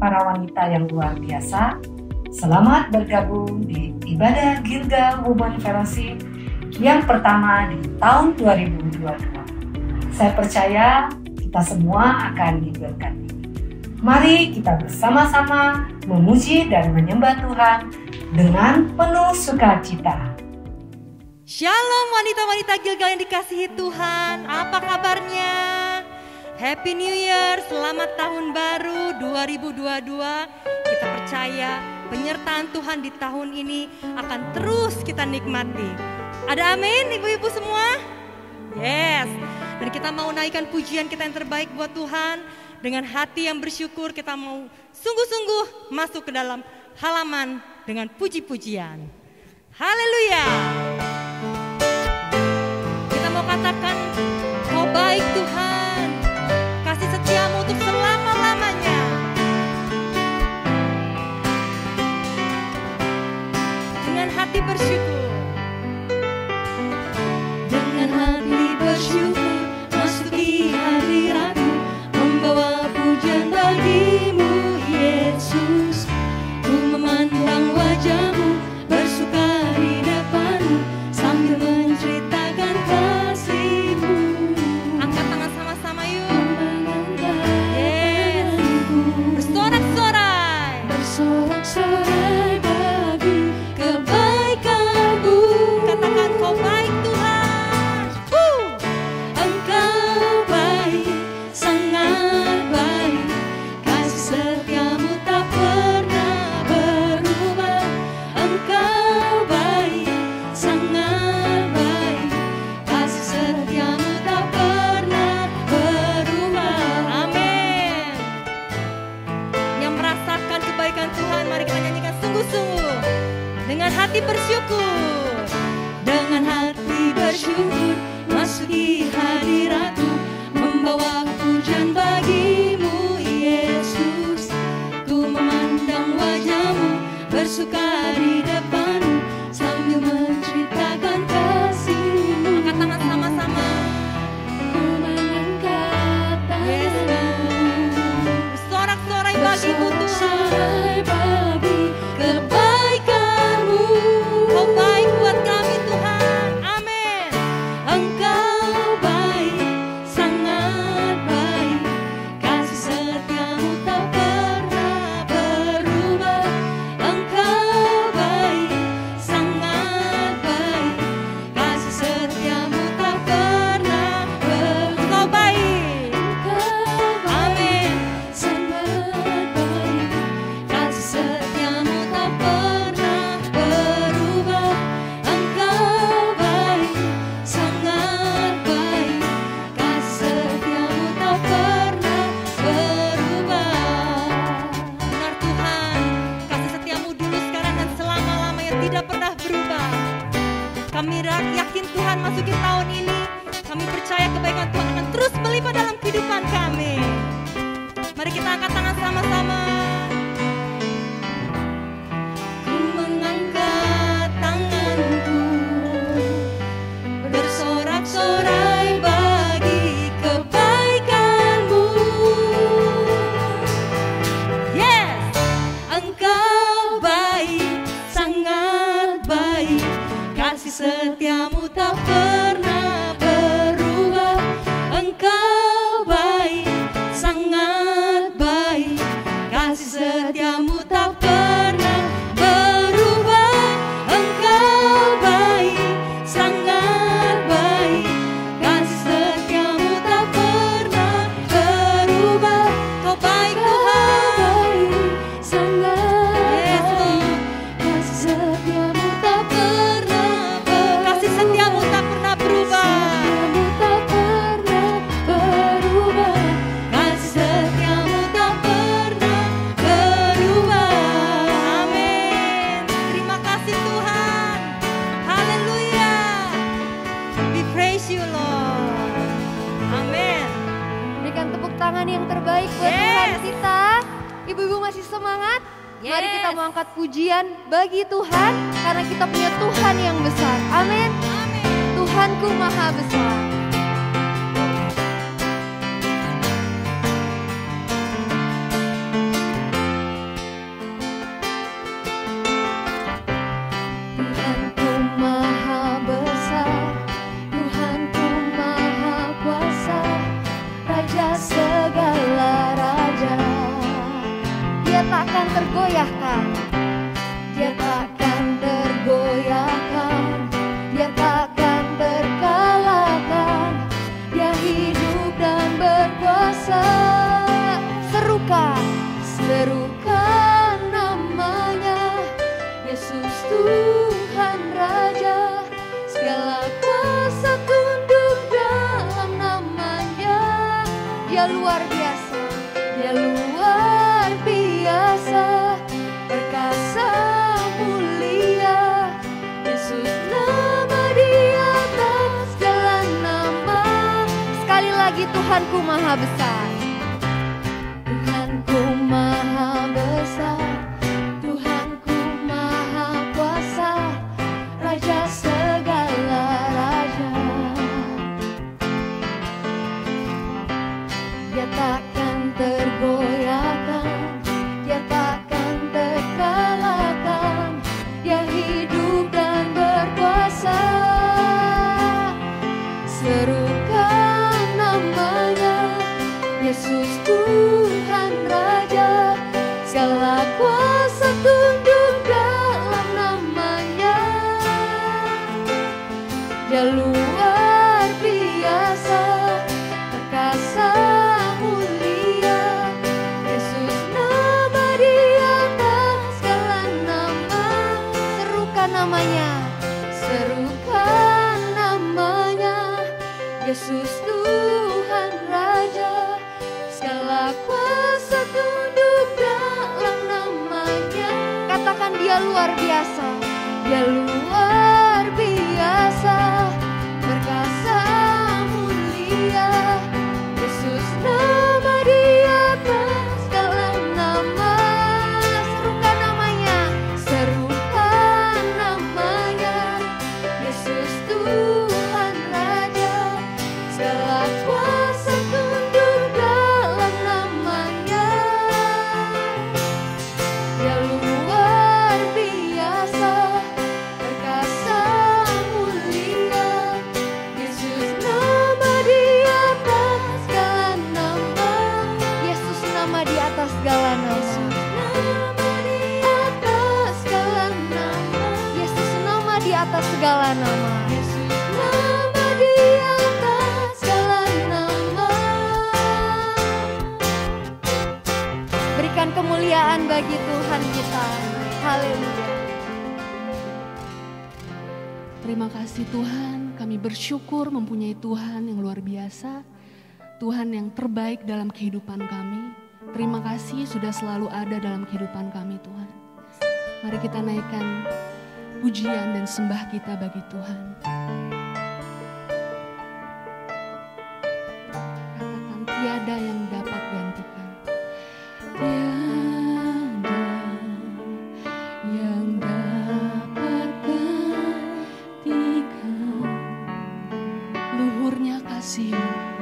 para wanita yang luar biasa. Selamat bergabung di ibadah Gilgal Women Fellowship yang pertama di tahun 2022. Saya percaya kita semua akan diberkati. Mari kita bersama-sama memuji dan menyembah Tuhan dengan penuh sukacita. Shalom wanita-wanita Gilgal yang dikasihi Tuhan, apa kabarnya? Happy New Year, selamat tahun baru 2022. Kita percaya penyertaan Tuhan di tahun ini akan terus kita nikmati. Ada amin ibu-ibu semua? Yes. Dan kita mau naikkan pujian kita yang terbaik buat Tuhan. Dengan hati yang bersyukur kita mau sungguh-sungguh masuk ke dalam halaman dengan puji-pujian. Haleluya. Kita mau katakan, kau baik Tuhan, kasih setiamu untuk selama-lamanya. Dengan hati bersyukur. Dengan hati bersyukur masuki hadirat-Mu, membawa pujian bagi-Mu Yesus. Ku memandang wajah-Mu, bersuka di depan-Mu, sambil menceritakan kasih-Mu. Angkat tangan sama-sama yuk. Yes. Bersorak-sorai. Bersorak-sorai bagi kebaikan-Mu. Katakan kau baik Tuhan. Engkau baik, sangat baik. Kasih setia-Mu tak pernah berubah. Engkau baik, sangat baik. Kasih setia-Mu tak pernah berubah. Amin. Yang merasakan kebaikan Tuhan, mari kita nyanyikan sungguh-sungguh dengan hati bersyukur. Dengan hati bersyukur masuki hadirat-Mu, membawa pujian bagi-Mu Yesus. Ku memandang wajah-Mu, bersuka di depan-Mu, sambil menceritakan kasih-Mu. Angkat tangan sama-sama. Ku mengangkat tangan-Mu, bersorak-sorai bagi-Mu Tuhan. Bagi kebaikan-Mu, kau baik buat kami Tuhan. Amin. Engkau baik, sangat baik. Kasih setia-Mu tak pernah berubah. Engkau baik, sangat baik. Kasih setia-Mu tak pernah berubah. Engkau baik. Amin. Sangat baik. Kasih setia-Mu tak pernah berubah. Engkau baik, sangat baik. Kasih setia-Mu tak pernah berubah. Benar Tuhan, kasih setia-Mu dulu, sekarang dan selama-lamanya tidak pernah berubah. Kami yakin Tuhan masuki tahun ini, kami percaya kebaikan Tuhan akan terus melimpah dalam kehidupan kami. Mari kita angkat tangan sama-sama. Ku mengangkat tanganku, bersorak-sorai bagi kebaikan-Mu. Yes, Engkau baik, sangat baik. Kasih setia-Mu tak pernah berubah. Engkau baik, sangat baik. Kasih setia-Mu tak pernah berubah. Engkau baik, sangat baik. Kasih setia-Mu tak pernah berubah. Kau baik Tuhan, sangat baik. Kasih setia-Mu tak pernah berubah. Kasih setia-Mu tak pernah berubah. Kasih setia-Mu tak pernah berubah. Kasih setia-Mu tak pernah berubah. Amin. Terima kasih Tuhan. Haleluya. We praise you Lord. Amin. Berikan tepuk tangan yang terbaik buat Yes. Tuhan kita. Ibu-ibu masih semangat? Mari kita Yes. mengangkat pujian bagi Tuhan, karena kita punya Tuhan yang besar. Amin. Amin. Tuhanku maha besar. Dia luar biasa, Dia luar biasa, perkasa mulia. Yesus nama di atas segala nama. Sekali lagi, Tuhanku maha besar. Tuhanku maha besar, Tuhanku maha kuasa, Raja segala raja. Dia takkan tergoyahkan, Dia takkan terkalahkan, Dia hidup dan berkuasa. Serukan namanya, Yesus Tuhan Raja, segala kuasa tunduk dalam namanya. Dia luar biasa, perkasa mulia. Yesus nama di atas segala nama. Serukan namanya, serukan namanya, Yesus Tuhan Raja, segala kuasa tunduk dalam namanya. Katakan Dia luar biasa, Dia luar biasa, perkasa mulia. Yesus nama di atas segala nama. Serukan namanya, serukan namanya, Yesus Tuhan Raja, segala kuasa tunduk dalam namanya. Dia luar biasa, perkasa mulia. Yesus nama di atas segala nama. Yesus nama di atas segala nama. Yesus nama di atas segala nama. Yesus nama di atas segala nama. Berikan kemuliaan bagi Tuhan kita. Haleluya. Terima kasih Tuhan, kami bersyukur mempunyai Tuhan yang luar biasa, Tuhan yang terbaik dalam kehidupan kami. Terima kasih sudah selalu ada dalam kehidupan kami Tuhan. Mari kita naikkan pujian dan sembah kita bagi Tuhan. Katakan tiada yang dapat gantikan. Tiada yang dapat gantikan luhurnya kasih-Mu.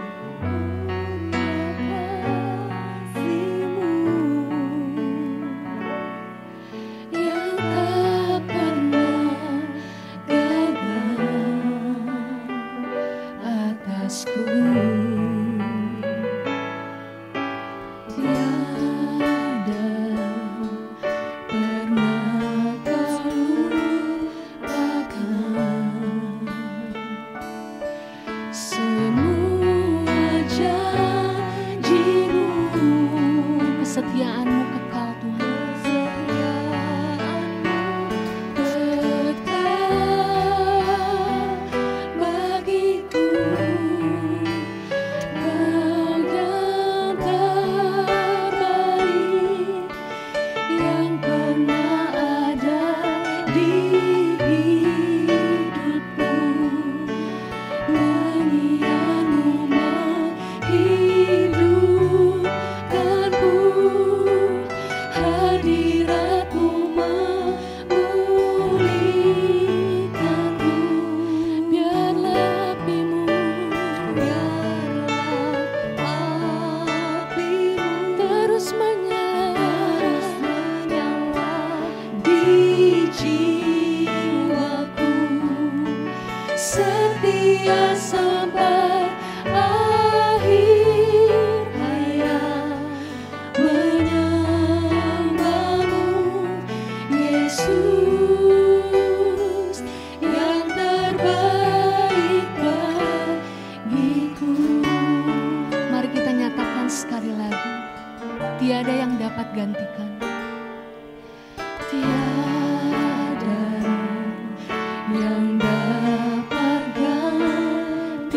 Yang tak pernah tiada yang dapat gantikan. Tiada yang dapat gantikan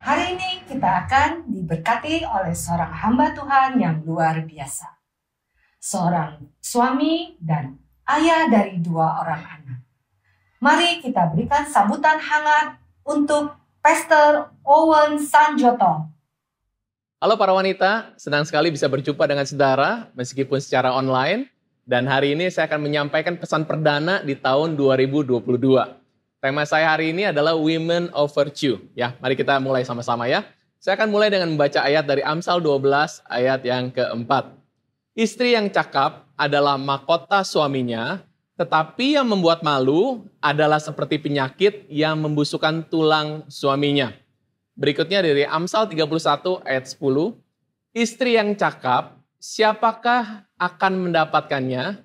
Hari ini kita akan diberkati oleh seorang hamba Tuhan yang luar biasa. Seorang suami dan ayah dari 2 orang anak. Mari kita berikan sambutan hangat untuk Pastor Owen Sanjoto. Halo para wanita, senang sekali bisa berjumpa dengan saudara meskipun secara online. Dan hari ini saya akan menyampaikan pesan perdana di tahun 2022. Tema saya hari ini adalah Women of Virtue. Ya, mari kita mulai sama-sama ya. Saya akan mulai dengan membaca ayat dari Amsal 12 ayat yang keempat. Istri yang cakap adalah mahkota suaminya, tetapi yang membuat malu adalah seperti penyakit yang membusukkan tulang suaminya. Berikutnya dari Amsal 31 ayat 10. Istri yang cakap, siapakah akan mendapatkannya?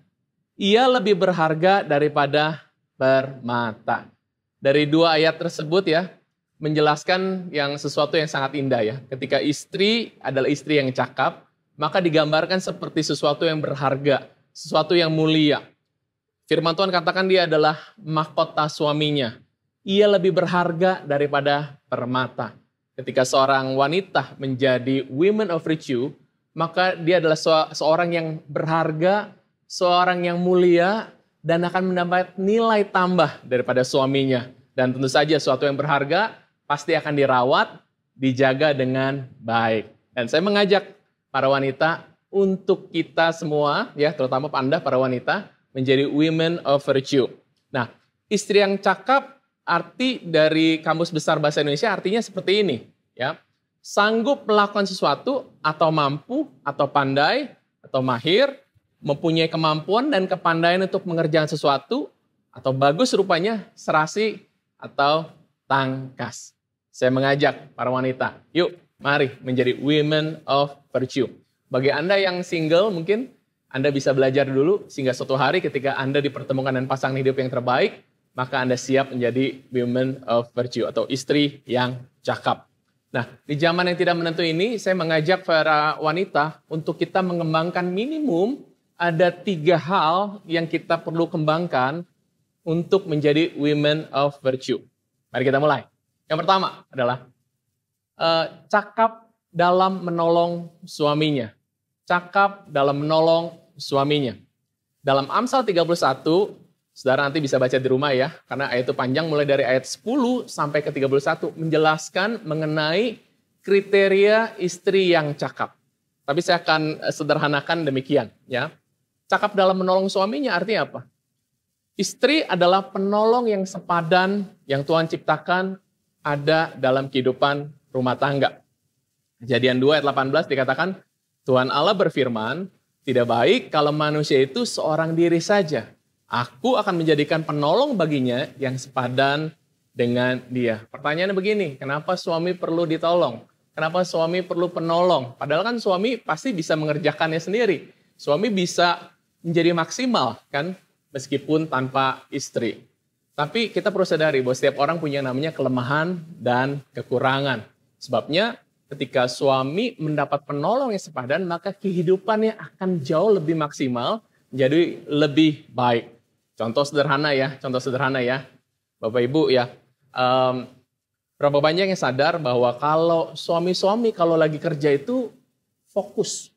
Ia lebih berharga daripada permata. Dari 2 ayat tersebut ya, menjelaskan yang sesuatu yang sangat indah ya. Ketika istri adalah istri yang cakap, maka digambarkan seperti sesuatu yang berharga, sesuatu yang mulia. Firman Tuhan katakan dia adalah mahkota suaminya. Ia lebih berharga daripada permata. Ketika seorang wanita menjadi women of virtue, maka dia adalah seorang yang berharga, seorang yang mulia, dan akan mendapat nilai tambah daripada suaminya. Dan tentu saja sesuatu yang berharga pasti akan dirawat, dijaga dengan baik. Dan saya mengajak para wanita untuk kita semua, ya terutama Anda para wanita, menjadi women of virtue. Nah, istri yang cakap, arti dari Kamus Besar Bahasa Indonesia artinya seperti ini. Ya, sanggup melakukan sesuatu atau mampu atau pandai atau mahir, mempunyai kemampuan dan kepandaian untuk mengerjakan sesuatu, atau bagus rupanya, serasi, atau tangkas. saya mengajak para wanita, yuk mari menjadi women of virtue. Bagi Anda yang single mungkin Anda bisa belajar dulu sehingga suatu hari ketika Anda dipertemukan dengan pasangan hidup yang terbaik, maka Anda siap menjadi women of virtue atau istri yang cakap. Nah, di zaman yang tidak menentu ini, saya mengajak para wanita untuk kita mengembangkan minimum ada 3 hal yang kita perlu kembangkan untuk menjadi women of virtue. Mari kita mulai. Yang pertama adalah cakap dalam menolong suaminya. Cakap dalam menolong suaminya. Dalam Amsal 31, saudara nanti bisa baca di rumah ya, karena ayat itu panjang mulai dari ayat 10 sampai ke 31, menjelaskan mengenai kriteria istri yang cakap. Tapi saya akan sederhanakan demikian ya. Cakap dalam menolong suaminya artinya apa? Istri adalah penolong yang sepadan yang Tuhan ciptakan ada dalam kehidupan rumah tangga. Kejadian 2 ayat 18 dikatakan, Tuhan Allah berfirman, tidak baik kalau manusia itu seorang diri saja. Aku akan menjadikan penolong baginya yang sepadan dengan dia. Pertanyaannya begini, kenapa suami perlu ditolong? Kenapa suami perlu penolong? Padahal kan suami pasti bisa mengerjakannya sendiri. Suami bisa menjadi maksimal kan, meskipun tanpa istri. Tapi kita perlu sadari bahwa setiap orang punya namanya kelemahan dan kekurangan. Sebabnya ketika suami mendapat penolong yang sepadan, maka kehidupannya akan jauh lebih maksimal, jadi lebih baik. Contoh sederhana ya, Bapak Ibu ya. Berapa banyak yang sadar bahwa kalau suami-suami kalau lagi kerja itu fokus,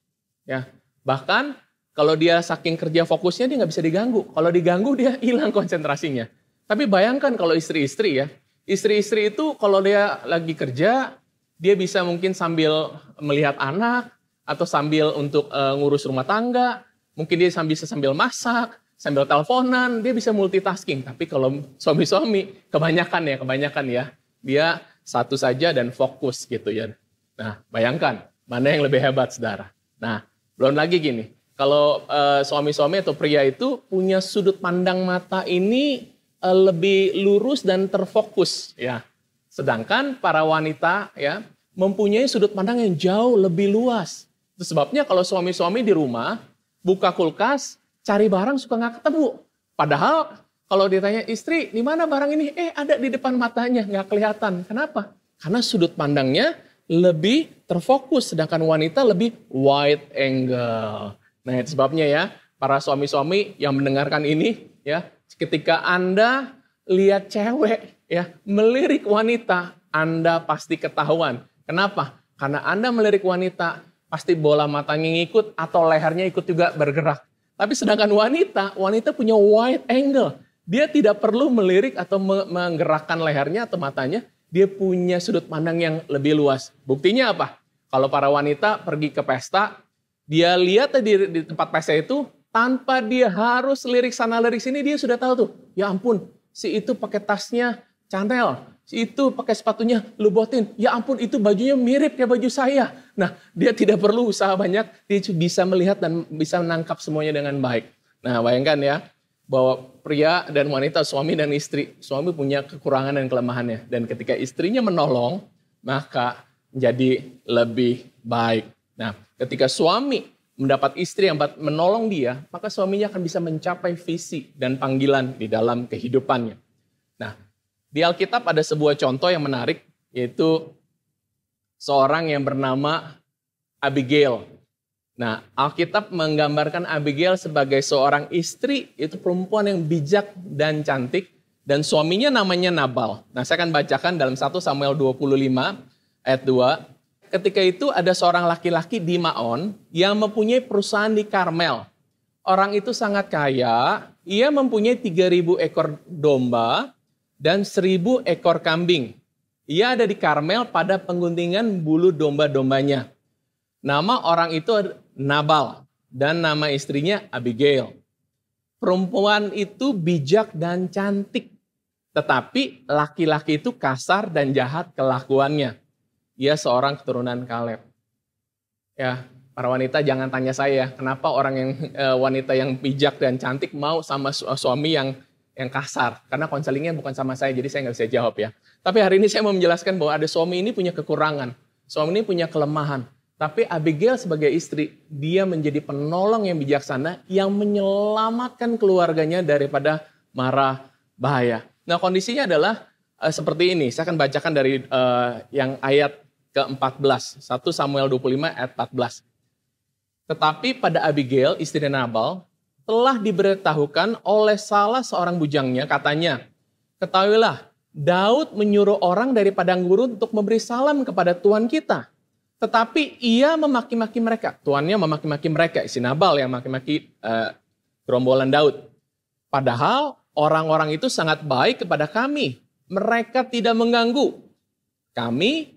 ya. Bahkan kalau dia saking kerja fokusnya dia nggak bisa diganggu. Kalau diganggu dia hilang konsentrasinya. Tapi bayangkan kalau istri-istri ya, istri-istri itu kalau dia lagi kerja, dia bisa mungkin sambil melihat anak, atau sambil untuk ngurus rumah tangga, mungkin dia bisa sambil masak, sambil teleponan, dia bisa multitasking. Tapi kalau suami-suami, kebanyakan ya, dia satu saja dan fokus gitu ya. Nah, bayangkan, mana yang lebih hebat, saudara. Nah, belum lagi gini, kalau suami-suami atau pria itu punya sudut pandang mata ini lebih lurus dan terfokus ya. Sedangkan para wanita ya mempunyai sudut pandang yang jauh lebih luas. Itu sebabnya kalau suami-suami di rumah buka kulkas, cari barang suka nggak ketemu. Padahal kalau ditanya istri, di mana barang ini? Ada di depan matanya, nggak kelihatan. Kenapa? Karena sudut pandangnya lebih terfokus, sedangkan wanita lebih wide angle. Nah, itu sebabnya ya, para suami-suami yang mendengarkan ini ya, ketika Anda lihat cewek ya melirik wanita, Anda pasti ketahuan. Kenapa? Karena Anda melirik wanita, pasti bola matanya ngikut atau lehernya ikut juga bergerak. Tapi sedangkan wanita punya wide angle. Dia tidak perlu melirik atau menggerakkan lehernya atau matanya. Dia punya sudut pandang yang lebih luas. Buktinya apa? Kalau para wanita pergi ke pesta, dia lihat di tempat pesta itu, tanpa dia harus lirik sana lirik sini, dia sudah tahu tuh. Ya ampun, si itu pakai tasnya Chanel, si itu pakai sepatunya Louboutin. Ya ampun, itu bajunya mirip kayak baju saya. Nah, dia tidak perlu usaha banyak, dia bisa melihat dan bisa menangkap semuanya dengan baik. Nah, bayangkan ya, bahwa pria dan wanita, suami dan istri, suami punya kekurangan dan kelemahannya. Dan ketika istrinya menolong, maka menjadi lebih baik. Nah, ketika suami mendapat istri yang menolong dia, maka suaminya akan bisa mencapai visi dan panggilan di dalam kehidupannya. Nah, di Alkitab ada sebuah contoh yang menarik, yaitu seorang yang bernama Abigail. Nah, Alkitab menggambarkan Abigail sebagai seorang istri, itu perempuan yang bijak dan cantik, dan suaminya namanya Nabal. Nah, saya akan bacakan dalam 1 Samuel 25 ayat 2. Ketika itu ada seorang laki-laki di Maon yang mempunyai perusahaan di Karmel. Orang itu sangat kaya, ia mempunyai 3.000 ekor domba dan 1.000 ekor kambing. Ia ada di Karmel pada pengguntingan bulu domba-dombanya. Nama orang itu Nabal dan nama istrinya Abigail. Perempuan itu bijak dan cantik, tetapi laki-laki itu kasar dan jahat kelakuannya. Ia seorang keturunan Kaleb. Ya, para wanita jangan tanya saya kenapa orang yang wanita yang bijak dan cantik mau sama suami yang yang kasar. Karena konselingnya bukan sama saya, jadi saya nggak bisa jawab ya. Tapi hari ini saya mau menjelaskan bahwa ada suami ini punya kekurangan. Suami ini punya kelemahan. Tapi Abigail sebagai istri, dia menjadi penolong yang bijaksana yang menyelamatkan keluarganya daripada mara bahaya. Nah kondisinya adalah seperti ini. Saya akan bacakan dari yang ayat ke-14. 1 Samuel 25 ayat 14. Tetapi pada Abigail, istri Nabal, telah diberitahukan oleh salah seorang bujangnya, katanya, ketahuilah, Daud menyuruh orang dari padang gurun untuk memberi salam kepada Tuhan kita. Tetapi ia memaki-maki mereka. Tuannya memaki-maki mereka. Si Nabal yang memaki-maki gerombolan Daud. Padahal orang-orang itu sangat baik kepada kami. Mereka tidak mengganggu. Kami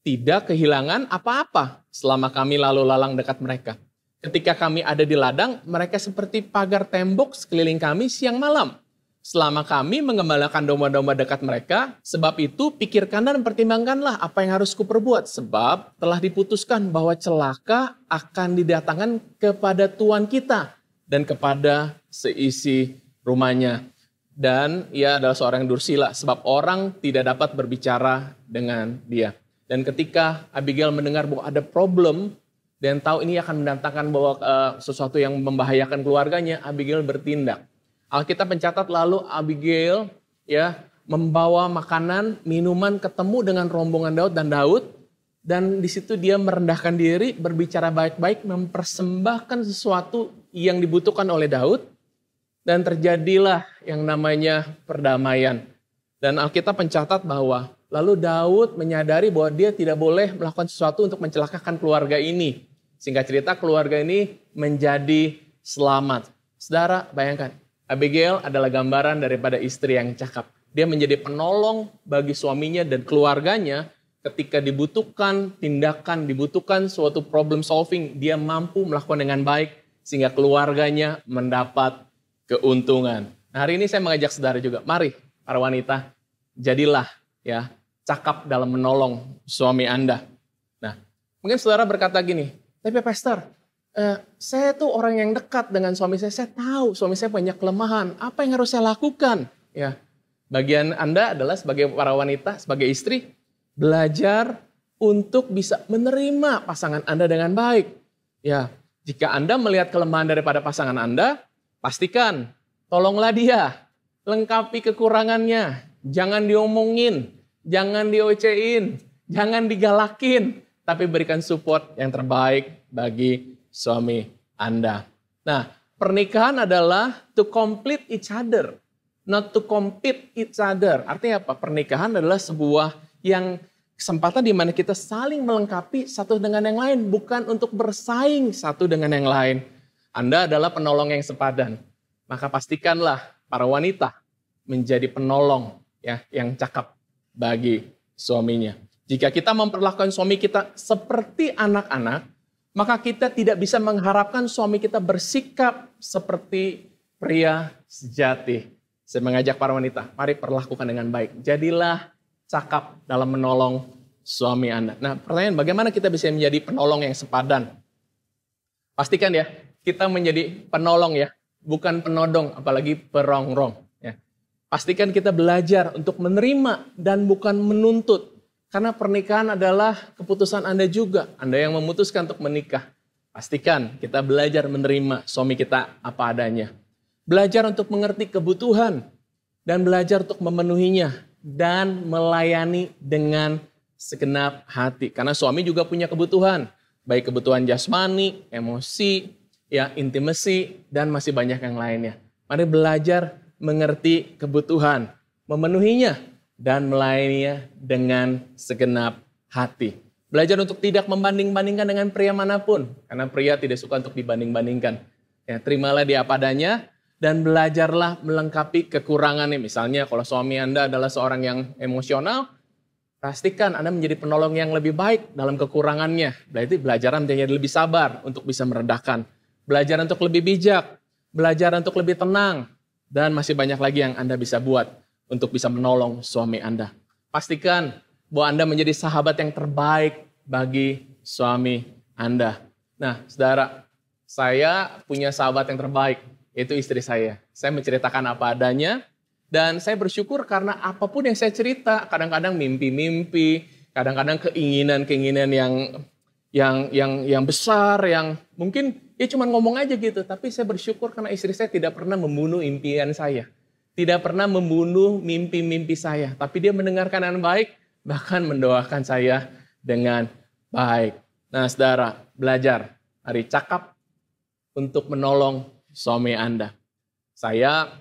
tidak kehilangan apa-apa selama kami lalu lalang dekat mereka. Ketika kami ada di ladang, mereka seperti pagar tembok sekeliling kami siang malam. Selama kami mengembalakan domba-domba dekat mereka, sebab itu pikirkan dan pertimbangkanlah apa yang harus kuperbuat. Sebab telah diputuskan bahwa celaka akan didatangkan kepada Tuhan kita dan kepada seisi rumahnya. Dan ia adalah seorang yang dursila, sebab orang tidak dapat berbicara dengan dia. Dan ketika Abigail mendengar bahwa ada problem, dan tahu ini akan mendatangkan bahwa sesuatu yang membahayakan keluarganya, Abigail bertindak. Alkitab mencatat lalu Abigail ya membawa makanan, minuman, ketemu dengan rombongan Daud dan di situ dia merendahkan diri, berbicara baik-baik, mempersembahkan sesuatu yang dibutuhkan oleh Daud dan terjadilah yang namanya perdamaian. Dan Alkitab mencatat bahwa lalu Daud menyadari bahwa dia tidak boleh melakukan sesuatu untuk mencelakakan keluarga ini. Singkat cerita keluarga ini menjadi selamat. Saudara bayangkan. Abigail adalah gambaran daripada istri yang cakap. Dia menjadi penolong bagi suaminya dan keluarganya ketika dibutuhkan tindakan, dibutuhkan suatu problem solving. Dia mampu melakukan dengan baik sehingga keluarganya mendapat keuntungan. Nah, hari ini saya mengajak saudara juga, mari para wanita, jadilah ya cakap dalam menolong suami Anda. Nah, mungkin saudara berkata gini, tapi pastor, saya tuh orang yang dekat dengan suami saya tahu suami saya banyak kelemahan. Apa yang harus saya lakukan? Ya, bagian Anda adalah sebagai para wanita, sebagai istri, belajar untuk bisa menerima pasangan Anda dengan baik. Ya, jika Anda melihat kelemahan daripada pasangan Anda, pastikan, tolonglah dia, lengkapi kekurangannya, jangan diomongin, jangan diocein, jangan digalakin, tapi berikan support yang terbaik bagi suami Anda. Nah, pernikahan adalah to complete each other, not to compete each other. Artinya apa? Pernikahan adalah sebuah yang kesempatan di mana kita saling melengkapi satu dengan yang lain, bukan untuk bersaing satu dengan yang lain. Anda adalah penolong yang sepadan. Maka pastikanlah para wanita menjadi penolong ya yang cakap bagi suaminya. Jika kita memperlakukan suami kita seperti anak-anak, maka kita tidak bisa mengharapkan suami kita bersikap seperti pria sejati. Saya mengajak para wanita, mari perlakukan dengan baik. Jadilah cakap dalam menolong suami Anda. Nah, pertanyaan bagaimana kita bisa menjadi penolong yang sepadan? Pastikan ya, kita menjadi penolong ya, bukan penodong, apalagi perongrong. Ya. Pastikan kita belajar untuk menerima dan bukan menuntut. Karena pernikahan adalah keputusan Anda juga. Anda yang memutuskan untuk menikah. Pastikan kita belajar menerima suami kita apa adanya. Belajar untuk mengerti kebutuhan. Dan belajar untuk memenuhinya. Dan melayani dengan segenap hati. Karena suami juga punya kebutuhan. Baik kebutuhan jasmani, emosi, ya intimacy, dan masih banyak yang lainnya. Mari belajar mengerti kebutuhan. Memenuhinya. Dan melayaninya dengan segenap hati. Belajar untuk tidak membanding-bandingkan dengan pria manapun. Karena pria tidak suka untuk dibanding-bandingkan. Ya, terimalah dia apa adanya dan belajarlah melengkapi kekurangannya. Misalnya kalau suami Anda adalah seorang yang emosional, pastikan Anda menjadi penolong yang lebih baik dalam kekurangannya. Berarti belajar menjadi lebih sabar untuk bisa meredakan. Belajar untuk lebih bijak. Belajar untuk lebih tenang. Dan masih banyak lagi yang Anda bisa buat untuk bisa menolong suami Anda. Pastikan bahwa Anda menjadi sahabat yang terbaik bagi suami Anda. Nah, saudara, saya punya sahabat yang terbaik, yaitu istri saya. Saya menceritakan apa adanya, Dan saya bersyukur karena apapun yang saya cerita, kadang-kadang mimpi-mimpi, kadang-kadang keinginan-keinginan yang besar, yang mungkin ya cuma ngomong aja gitu. Tapi saya bersyukur karena istri saya tidak pernah membunuh impian saya. Tidak pernah membunuh mimpi-mimpi saya. Tapi dia mendengarkan dengan baik, bahkan mendoakan saya dengan baik. Nah saudara, belajar. Mari cakap untuk menolong suami Anda. Saya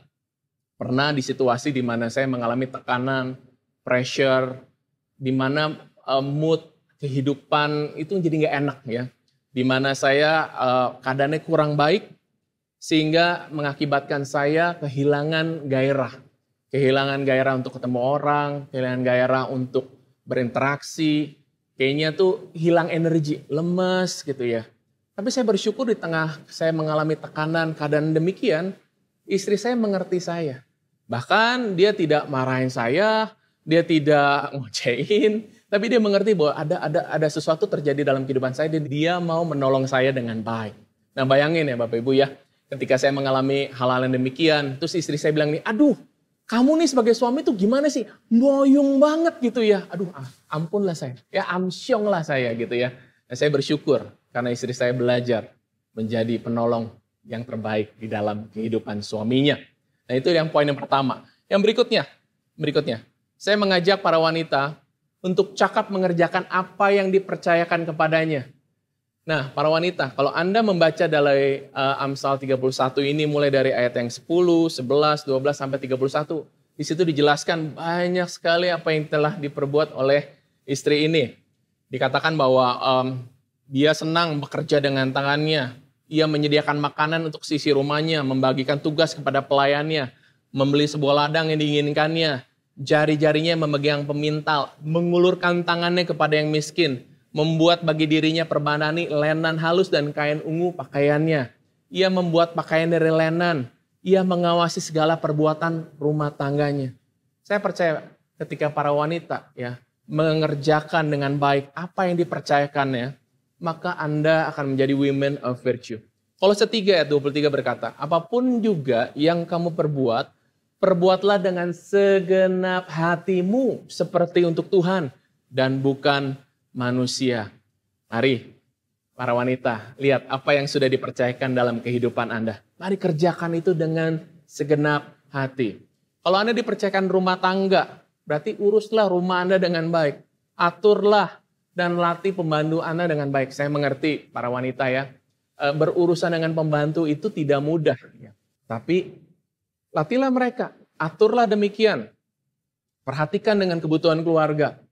pernah di situasi di mana saya mengalami tekanan, pressure, di mana mood kehidupan itu jadi nggak enak ya. Di mana saya keadaannya kurang baik, sehingga mengakibatkan saya kehilangan gairah. Kehilangan gairah untuk ketemu orang, kehilangan gairah untuk berinteraksi. Kayaknya tuh hilang energi, lemes gitu ya. Tapi saya bersyukur di tengah saya mengalami tekanan, keadaan demikian, istri saya mengerti saya. Bahkan dia tidak marahin saya, dia tidak ngocehin, tapi dia mengerti bahwa ada sesuatu terjadi dalam kehidupan saya dan dia mau menolong saya dengan baik. Nah bayangin ya Bapak Ibu ya, ketika saya mengalami hal-hal yang demikian, terus istri saya bilang nih, aduh kamu nih sebagai suami tuh gimana sih, boyong banget gitu ya. Aduh ampunlah saya, ya amsyong lah saya gitu ya. Nah, saya bersyukur karena istri saya belajar menjadi penolong yang terbaik di dalam kehidupan suaminya. Nah itu yang poin yang pertama. Yang berikutnya, saya mengajak para wanita untuk cakap mengerjakan apa yang dipercayakan kepadanya. Nah para wanita, kalau Anda membaca dari Amsal 31 ini mulai dari ayat yang 10, 11, 12 sampai 31. Di situ dijelaskan banyak sekali apa yang telah diperbuat oleh istri ini. Dikatakan bahwa dia senang bekerja dengan tangannya. Ia menyediakan makanan untuk sisi rumahnya, membagikan tugas kepada pelayannya, membeli sebuah ladang yang diinginkannya, jari-jarinya memegang pemintal, mengulurkan tangannya kepada yang miskin, membuat bagi dirinya perbanani lenan halus dan kain ungu pakaiannya. Ia membuat pakaian dari lenan, ia mengawasi segala perbuatan rumah tangganya. Saya percaya ketika para wanita ya mengerjakan dengan baik apa yang dipercayakannya, maka Anda akan menjadi women of virtue. Kolose 3 ayat 23 berkata, apapun juga yang kamu perbuat, perbuatlah dengan segenap hatimu seperti untuk Tuhan dan bukan manusia. Mari para wanita, lihat apa yang sudah dipercayakan dalam kehidupan Anda. Mari kerjakan itu dengan segenap hati. Kalau Anda dipercayakan rumah tangga, berarti uruslah rumah Anda dengan baik. Aturlah dan latih pembantu Anda dengan baik. Saya mengerti para wanita ya, berurusan dengan pembantu itu tidak mudah. Ya. Tapi latihlah mereka, aturlah demikian. Perhatikan dengan kebutuhan keluarga.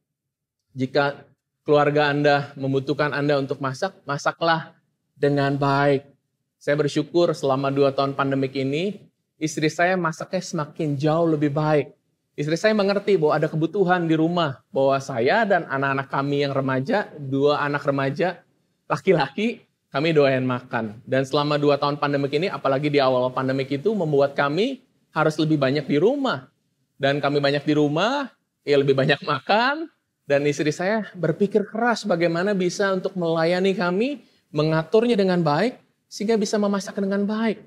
Jika keluarga Anda membutuhkan Anda untuk masak, masaklah dengan baik. Saya bersyukur selama 2 tahun pandemik ini, istri saya masaknya semakin jauh lebih baik. Istri saya mengerti bahwa ada kebutuhan di rumah, bahwa saya dan anak-anak kami yang remaja, 2 anak remaja, laki-laki, kami doain makan. Dan selama 2 tahun pandemik ini, apalagi di awal pandemik itu, membuat kami harus lebih banyak di rumah. Dan kami banyak di rumah, ya lebih banyak makan, dan istri saya berpikir keras bagaimana bisa untuk melayani kami, mengaturnya dengan baik, sehingga bisa memasak dengan baik.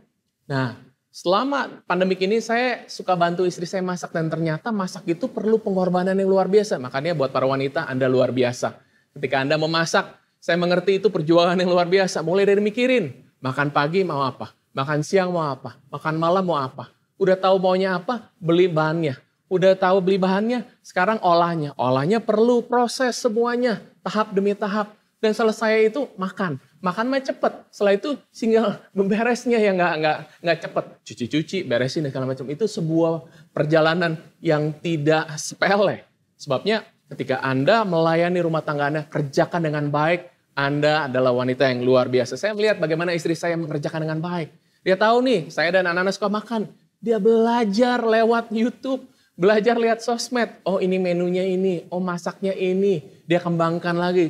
Nah, selama pandemik ini saya suka bantu istri saya masak dan ternyata masak itu perlu pengorbanan yang luar biasa. Makanya buat para wanita Anda luar biasa. Ketika Anda memasak, saya mengerti itu perjuangan yang luar biasa. Mulai dari mikirin, makan pagi mau apa, makan siang mau apa, makan malam mau apa. Udah tahu maunya apa, beli bahannya. Udah tahu beli bahannya, sekarang olahnya. Olahnya perlu proses semuanya, tahap demi tahap. Dan selesai itu makan. Makan mah cepet. Setelah itu tinggal memberesnya yang nggak cepet. Cuci-cuci, beresin dan segala macam. Itu sebuah perjalanan yang tidak sepele. Sebabnya ketika Anda melayani rumah tangga Anda, kerjakan dengan baik. Anda adalah wanita yang luar biasa. Saya melihat bagaimana istri saya mengerjakan dengan baik. Dia tahu nih, saya dan anak-anak suka makan. Dia belajar lewat YouTube. Belajar lihat sosmed. Oh ini menunya ini. Oh masaknya ini. Dia kembangkan lagi.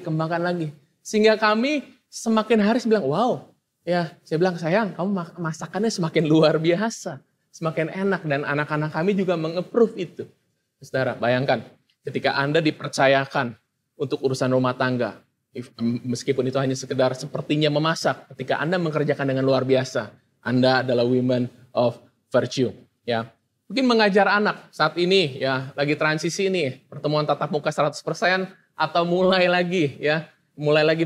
Sehingga kami semakin hari bilang, wow, ya saya bilang sayang, kamu masakannya semakin luar biasa, semakin enak dan anak-anak kami juga meng-approve itu. Saudara, bayangkan ketika Anda dipercayakan untuk urusan rumah tangga, meskipun itu hanya sekedar sepertinya memasak, ketika Anda mengerjakan dengan luar biasa, Anda adalah women of virtue. Ya, Mungkin mengajar anak saat ini ya, lagi transisi nih, pertemuan tatap muka 100% atau mulai lagi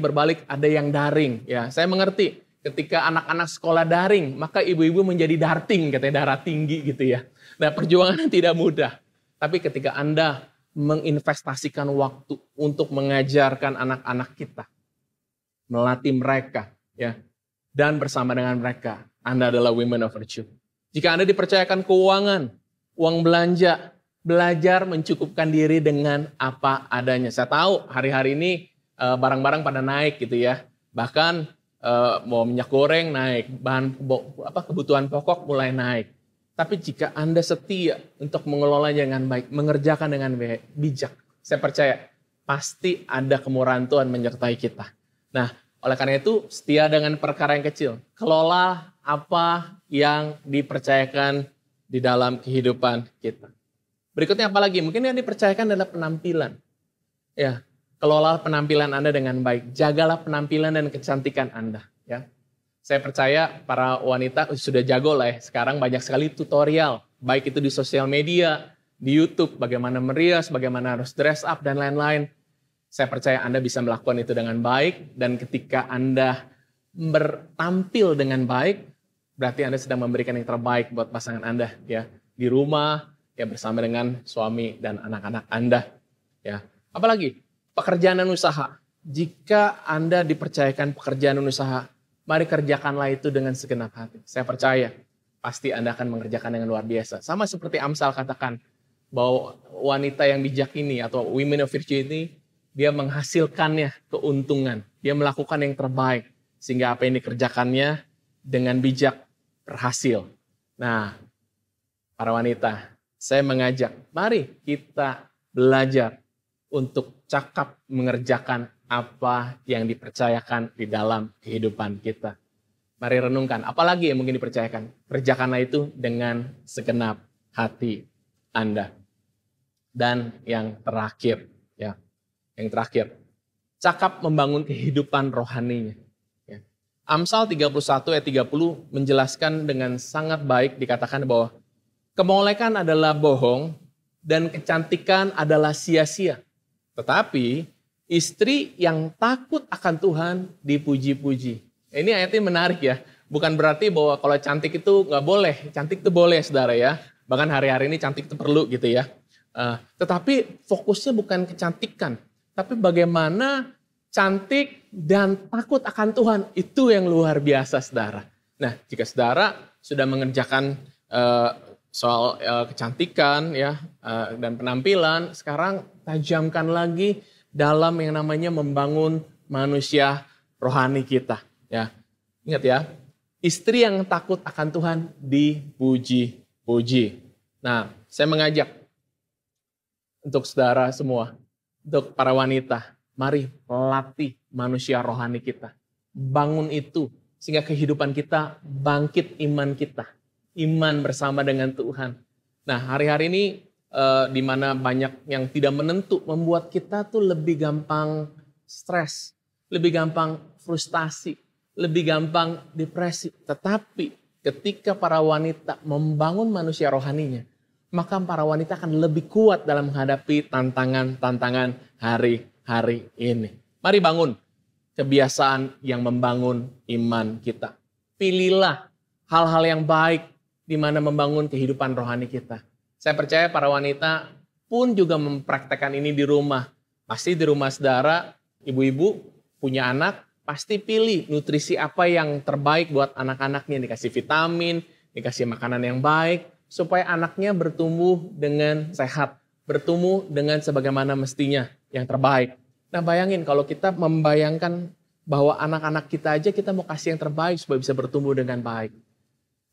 berbalik ada yang daring ya. Saya mengerti ketika anak-anak sekolah daring, maka ibu-ibu menjadi darting, katanya darah tinggi gitu ya. Nah, perjuangan tidak mudah. Tapi ketika Anda menginvestasikan waktu untuk mengajarkan anak-anak kita, melatih mereka ya, dan bersama dengan mereka, Anda adalah women of virtue. Jika Anda dipercayakan keuangan, uang belanja, belajar mencukupkan diri dengan apa adanya. Saya tahu hari-hari ini barang-barang pada naik gitu ya. Bahkan mau minyak goreng naik, kebutuhan pokok mulai naik. Tapi jika Anda setia untuk mengelola dengan baik, mengerjakan dengan bijak, saya percaya pasti ada kemurahan Tuhan menyertai kita. Nah, oleh karena itu setia dengan perkara yang kecil. Kelola apa yang dipercayakan di dalam kehidupan kita. Berikutnya apa lagi? Mungkin yang dipercayakan adalah penampilan. Ya, kelola penampilan Anda dengan baik. Jagalah penampilan dan kecantikan Anda. Ya, saya percaya para wanita sudah jago lah ya. Sekarang banyak sekali tutorial, baik itu di sosial media, di YouTube, bagaimana merias, bagaimana harus dress up dan lain-lain. Saya percaya Anda bisa melakukan itu dengan baik, dan ketika Anda bertampil dengan baik, berarti Anda sedang memberikan yang terbaik buat pasangan Anda ya, di rumah ya, bersama dengan suami dan anak-anak Anda ya. Apalagi pekerjaan dan usaha. Jika Anda dipercayakan pekerjaan dan usaha, mari kerjakanlah itu dengan segenap hati. Saya percaya pasti Anda akan mengerjakan dengan luar biasa. Sama seperti Amsal katakan bahwa wanita yang bijak ini atau women of virtue ini, dia menghasilkannya keuntungan. Dia melakukan yang terbaik sehingga apa yang dikerjakannya dengan bijak berhasil. Nah, para wanita, saya mengajak, mari kita belajar untuk cakap mengerjakan apa yang dipercayakan di dalam kehidupan kita. Mari renungkan, apalagi yang mungkin dipercayakan. Kerjakanlah itu dengan segenap hati Anda. Dan yang terakhir, ya, yang terakhir, cakap membangun kehidupan rohaninya. Amsal 31 ayat 30 menjelaskan dengan sangat baik, dikatakan bahwa kemolekan adalah bohong dan kecantikan adalah sia-sia. Tetapi istri yang takut akan Tuhan dipuji-puji. Ini ayatnya menarik ya. Bukan berarti bahwa kalau cantik itu nggak boleh. Cantik itu boleh saudara ya. Bahkan hari-hari ini cantik itu perlu gitu ya. Tetapi fokusnya bukan kecantikan. Tapi bagaimana cantik dan takut akan Tuhan, itu yang luar biasa saudara. Nah, jika saudara sudah mengerjakan soal kecantikan ya dan penampilan, sekarang tajamkan lagi dalam yang namanya membangun manusia rohani kita. Ya, ingat ya, istri yang takut akan Tuhan dipuji-puji. Nah, saya mengajak untuk saudara semua, untuk para wanita, mari latih manusia rohani kita. Bangun itu sehingga kehidupan kita bangkit iman kita. Iman bersama dengan Tuhan. Nah, hari-hari ini di mana banyak yang tidak menentu membuat kita tuh lebih gampang stres, lebih gampang frustasi, lebih gampang depresi. Tetapi ketika para wanita membangun manusia rohaninya, maka para wanita akan lebih kuat dalam menghadapi tantangan-tantangan hari-hari ini. Mari bangun kebiasaan yang membangun iman kita. Pilihlah hal-hal yang baik di mana membangun kehidupan rohani kita. Saya percaya para wanita pun juga mempraktekkan ini di rumah. Pasti di rumah saudara, ibu-ibu punya anak, pasti pilih nutrisi apa yang terbaik buat anak-anaknya. Dikasih vitamin, dikasih makanan yang baik, supaya anaknya bertumbuh dengan sehat, bertumbuh dengan sebagaimana mestinya, yang terbaik. Nah, bayangin kalau kita membayangkan bahwa anak-anak kita aja kita mau kasih yang terbaik supaya bisa bertumbuh dengan baik.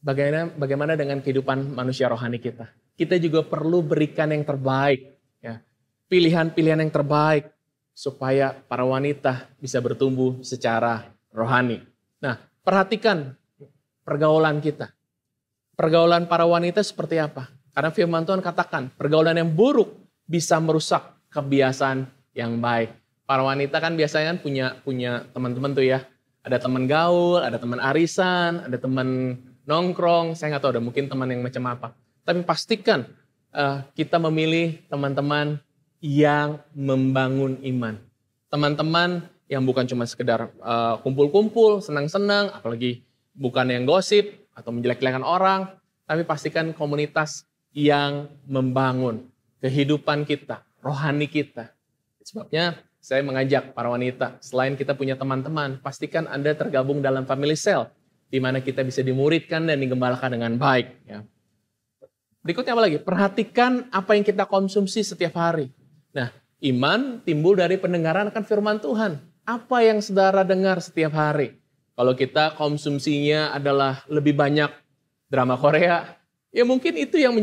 Bagaimana dengan kehidupan manusia rohani kita? Kita juga perlu berikan yang terbaik, ya. Pilihan-pilihan yang terbaik supaya para wanita bisa bertumbuh secara rohani. Nah, perhatikan pergaulan kita. Pergaulan para wanita seperti apa? Karena firman Tuhan katakan, pergaulan yang buruk bisa merusak kebiasaan yang baik. Para wanita kan biasanya punya teman-teman tuh ya. Ada teman gaul, ada teman arisan, ada teman nongkrong. Saya nggak tahu, ada mungkin teman yang macam apa. Tapi pastikan kita memilih teman-teman yang membangun iman. Teman-teman yang bukan cuma sekedar kumpul-kumpul, senang-senang, apalagi bukan yang gosip atau menjelek-jelekan orang, tapi pastikan komunitas yang membangun kehidupan kita, rohani kita. Sebabnya saya mengajak para wanita, selain kita punya teman-teman, pastikan Anda tergabung dalam family cell, di mana kita bisa dimuridkan dan digembalakan dengan baik. Ya. Berikutnya apa lagi? Perhatikan apa yang kita konsumsi setiap hari. Nah, iman timbul dari pendengaran akan firman Tuhan. Apa yang saudara dengar setiap hari? Kalau kita konsumsinya adalah lebih banyak drama Korea, ya mungkin itu yang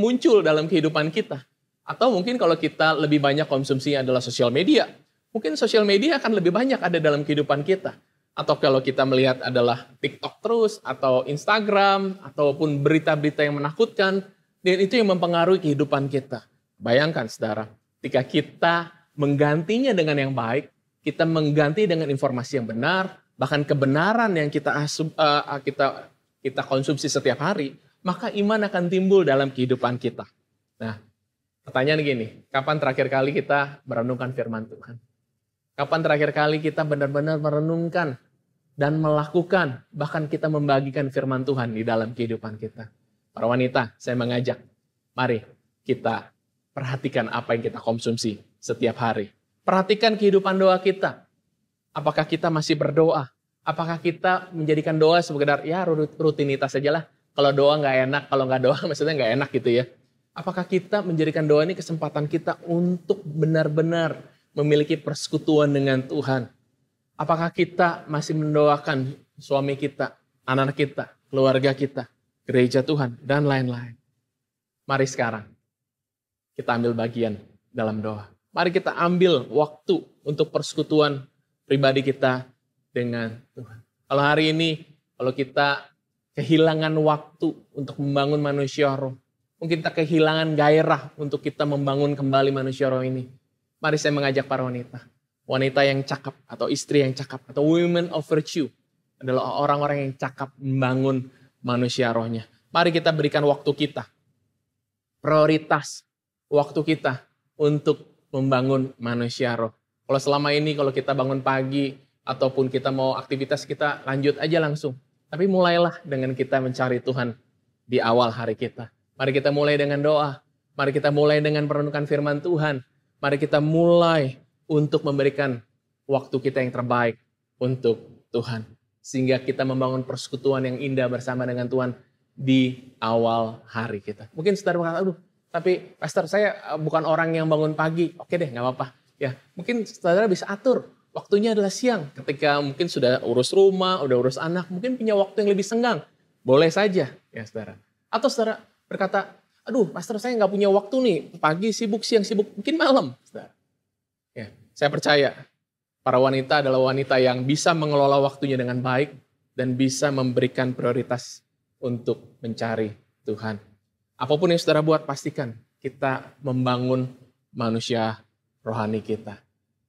muncul dalam kehidupan kita. Atau mungkin kalau kita lebih banyak konsumsinya adalah sosial media, mungkin sosial media akan lebih banyak ada dalam kehidupan kita. Atau kalau kita melihat adalah TikTok terus, atau Instagram, ataupun berita-berita yang menakutkan, dan itu yang mempengaruhi kehidupan kita. Bayangkan saudara, ketika kita menggantinya dengan yang baik, kita mengganti dengan informasi yang benar, bahkan kebenaran yang kita konsumsi setiap hari, maka iman akan timbul dalam kehidupan kita. Nah, pertanyaan gini, kapan terakhir kali kita merenungkan firman Tuhan? Kapan terakhir kali kita benar-benar merenungkan dan melakukan, bahkan kita membagikan firman Tuhan di dalam kehidupan kita? Para wanita, saya mengajak, mari kita perhatikan apa yang kita konsumsi setiap hari. Perhatikan kehidupan doa kita. Apakah kita masih berdoa? Apakah kita menjadikan doa sekedar ya rutinitas saja lah. Kalau doa nggak enak, kalau nggak doa maksudnya nggak enak gitu ya. Apakah kita menjadikan doa ini kesempatan kita untuk benar-benar memiliki persekutuan dengan Tuhan? Apakah kita masih mendoakan suami kita, anak kita, keluarga kita, gereja Tuhan, dan lain-lain? Mari sekarang kita ambil bagian dalam doa. Mari kita ambil waktu untuk persekutuan pribadi kita dengan Tuhan. Kalau hari ini, kalau kita kehilangan waktu untuk membangun manusia roh, mungkin kita kehilangan gairah untuk kita membangun kembali manusia roh ini. Mari saya mengajak para wanita. Wanita yang cakap atau istri yang cakap atau women of virtue adalah orang-orang yang cakap membangun manusia rohnya. Mari kita berikan waktu kita. Prioritas waktu kita untuk membangun manusia roh. Kalau selama ini kalau kita bangun pagi ataupun kita mau aktivitas kita lanjut aja langsung. Tapi mulailah dengan kita mencari Tuhan di awal hari kita. Mari kita mulai dengan doa. Mari kita mulai dengan merenungkan firman Tuhan. Mari kita mulai untuk memberikan waktu kita yang terbaik untuk Tuhan. Sehingga kita membangun persekutuan yang indah bersama dengan Tuhan di awal hari kita. Mungkin saudara berkata, aduh, tapi pastor saya bukan orang yang bangun pagi. Oke deh, gak apa-apa. Ya, mungkin saudara bisa atur. Waktunya adalah siang. Ketika mungkin sudah urus rumah, udah urus anak, mungkin punya waktu yang lebih senggang. Boleh saja, ya saudara. Atau saudara berkata, aduh pastor saya gak punya waktu nih. Pagi sibuk, siang sibuk, mungkin malam. Saudara. Ya, saya percaya para wanita adalah wanita yang bisa mengelola waktunya dengan baik dan bisa memberikan prioritas untuk mencari Tuhan. Apapun yang saudara buat, pastikan kita membangun manusia rohani kita.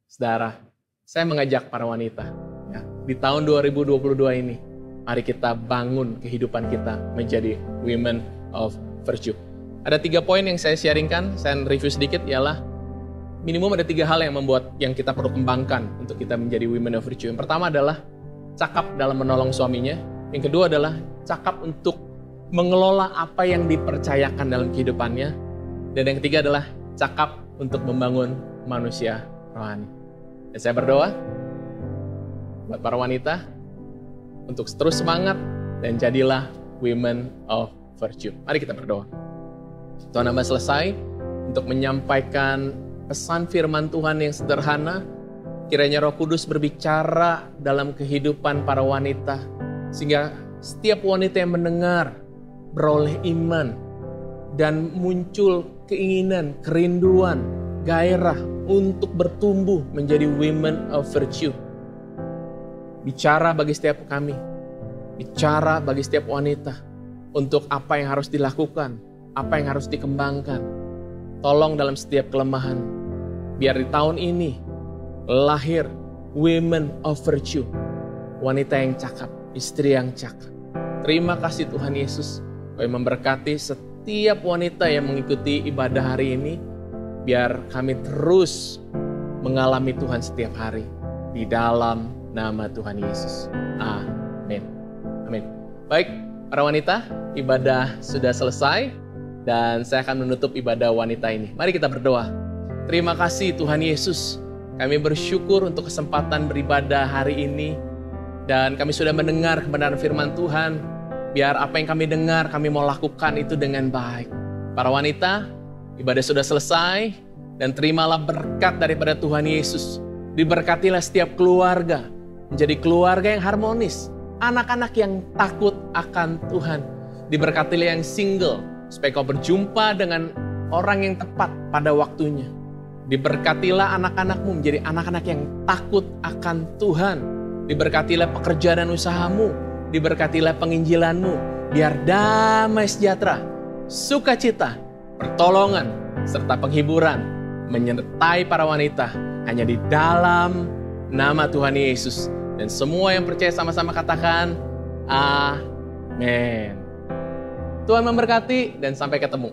Saudara, saya mengajak para wanita, ya, di tahun 2022 ini, mari kita bangun kehidupan kita menjadi women of virtue. Ada 3 poin yang saya sharingkan, saya review sedikit, ialah minimum ada 3 hal yang kita perlu kembangkan untuk kita menjadi women of virtue. Yang pertama adalah cakap dalam menolong suaminya. Yang kedua adalah cakap untuk mengelola apa yang dipercayakan dalam kehidupannya. Dan yang ketiga adalah cakap untuk membangun manusia rohani. Dan saya berdoa buat para wanita untuk terus semangat dan jadilah women of virtue. Mari kita berdoa. Tuhan, hamba selesai untuk menyampaikan pesan firman Tuhan yang sederhana. Kiranya Roh Kudus berbicara dalam kehidupan para wanita, sehingga setiap wanita yang mendengar beroleh iman dan muncul keinginan, kerinduan, gairah untuk bertumbuh menjadi women of virtue. Bicara bagi setiap kami, bicara bagi setiap wanita untuk apa yang harus dilakukan, apa yang harus dikembangkan. Tolong dalam setiap kelemahan, biar di tahun ini lahir women of virtue, wanita yang cakap, istri yang cakap. Terima kasih Tuhan Yesus, Kau memberkati setiap setiap wanita yang mengikuti ibadah hari ini. Biar kami terus mengalami Tuhan setiap hari. Di dalam nama Tuhan Yesus. Amin. Amin. Baik, para wanita, ibadah sudah selesai. Dan saya akan menutup ibadah wanita ini. Mari kita berdoa. Terima kasih Tuhan Yesus. Kami bersyukur untuk kesempatan beribadah hari ini. Dan kami sudah mendengar kebenaran firman Tuhan. Biar apa yang kami dengar, kami mau lakukan itu dengan baik. Para wanita, ibadah sudah selesai. Dan terimalah berkat daripada Tuhan Yesus. Diberkatilah setiap keluarga. Menjadi keluarga yang harmonis. Anak-anak yang takut akan Tuhan. Diberkatilah yang single. Supaya kau berjumpa dengan orang yang tepat pada waktunya. Diberkatilah anak-anakmu menjadi anak-anak yang takut akan Tuhan. Diberkatilah pekerjaan dan usahamu. Diberkatilah penginjilanmu. Biar damai sejahtera, sukacita, pertolongan, serta penghiburan menyertai para wanita hanya di dalam nama Tuhan Yesus. Dan semua yang percaya sama-sama katakan, amin. Tuhan memberkati dan sampai ketemu.